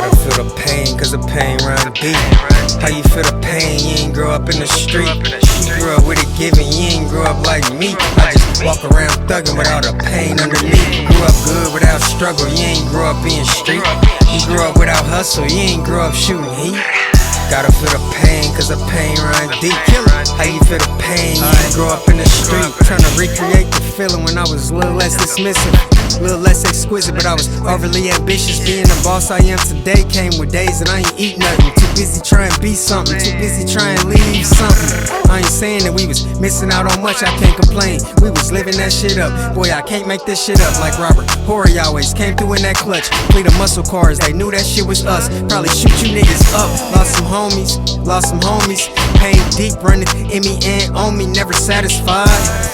Gotta feel the pain, cause the pain run deep. How you feel the pain? You ain't grow up in the street. You grew up with it giving, you ain't grow up like me. I just walk around thugging with all the pain underneath. Grew up good without struggle, you ain't grow up being street. You grew up without hustle, you ain't grow up shooting heat. Gotta feel the pain, cause the pain run deep. How you feel the pain? You ain't grow up in the street. Tryna recreate the feeling when I was a little less dismissive, a little less exquisite, but I was overly ambitious. Being the boss I am today came with days that I ain't eat nothing. Too busy trying to be something, too busy trying to leave something. I ain't saying that we was missing out on much, I can't complain. We was living that shit up. Boy, I can't make this shit up. Like Robert Horry always came through in that clutch. Fleet of muscle cars, they knew that shit was us. Probably shoot you niggas up. Lost some homies. Pain deep running in me and on me, never satisfied.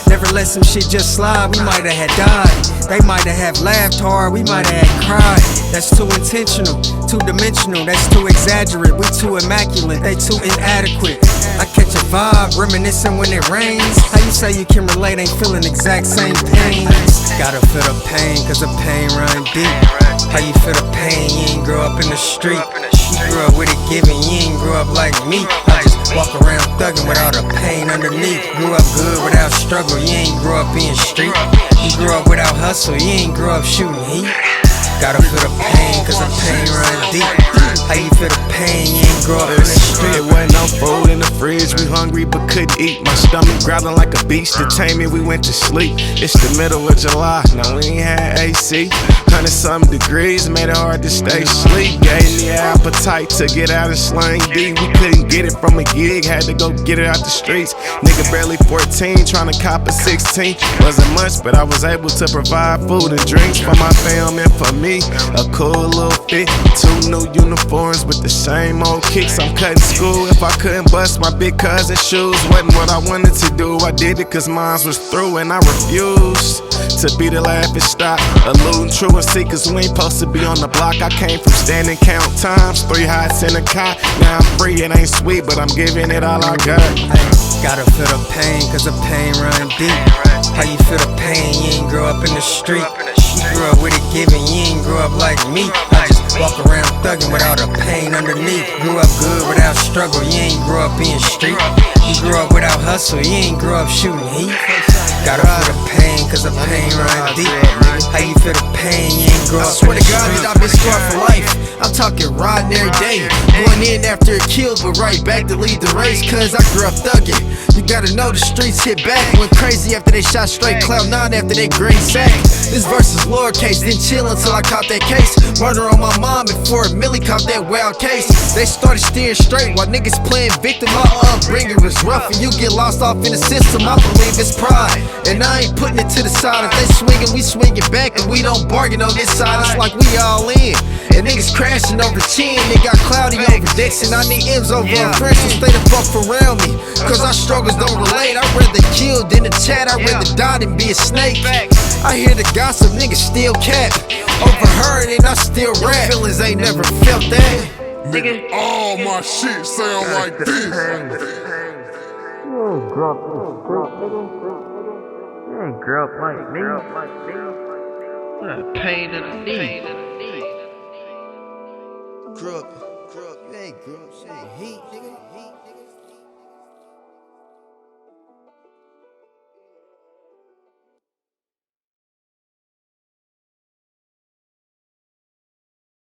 Never let some shit just slide. We might have had died. They might have laughed hard. We might have cried. That's too intentional, too dimensional. That's too exaggerate. We too immaculate. They too inadequate. I catch a vibe, reminiscing when it rains. How you say you can relate? Ain't feeling exact same pain. Gotta feel the pain, cause the pain run deep. How you feel the pain? You ain't grow up in the street. You grew up with it giving, you ain't grew up like me. I just walk around thugging with all the pain underneath. Grew up good without struggle, you ain't grew up being street. You grew up without hustle, you ain't grew up shooting heat. Gotta feel the pain, cause the pain run deep. How you feel the pain? You ain't grow up in the street. It wasn't no food in the fridge, we hungry but couldn't eat. My stomach growling like a beast, to tame me we went to sleep. It's the middle of July, now we ain't had AC. 100-something degrees, made it hard to stay sleep. Gave me an appetite to get out and slang D. We couldn't get it from a gig, had to go get it out the streets. Nigga barely 14, trying to cop a 16. Wasn't much, but I was able to provide food and drinks for my fam and for me. A cool little fit, 2 new uniforms with the same old kicks. I'm cutting school if I couldn't bust my big cousin's shoes. Wasn't what I wanted to do, I did it cause mine was through. And I refused to be the laughing stock, eluding true and see, cause we ain't supposed to be on the block. I came from standing count times, 3 hots in a cot. Now I'm free, it ain't sweet, but I'm giving it all I got. Gotta feel the pain, cause the pain run deep. How you feel the pain? You ain't grow up in the street. You grew up with it giving, you ain't grew up like me. I just walk around thugging with all the pain underneath. Grew up good without struggle, you ain't grew up being street. You grew up without hustle, you ain't grew up shooting heat. Gotta feel the pain, cause the pain run deep. How you feel the pain? You ain't grow up in the street. I swear to God that I've been scarred for life. I'm talking riding every day, going in after a kill, but right back to lead the race. Cause I grew up thugging. You gotta know the streets hit back. Went crazy after they shot straight cloud 9 after they green sack. This verse is lowercase, didn't chill until I caught that case. Murder on my mom before Millie caught that wild case. They started steering straight while niggas playing victim. My upbringing was rough and you get lost off in the system. I believe it's pride, and I ain't putting it to the side. If they swinging, we swinging back, and we don't bargain on this side. It's like we all in, and niggas crashing over chin. It got cloudy over decks, and I need M's over a friend, so stay the fuck around me, cause our struggles don't relate. I'd rather kill than to chat, I'd rather die than be a snake. I hear the gossip, niggas still cap. Overheard and I still rap. Feelings ain't never felt that. Nigga, all my shit sound like this. You ain't grow up in the street, nigga. You ain't grow up like me. You got pain in the knee. Grew up, you ain't grew up, shit, heat, nigga.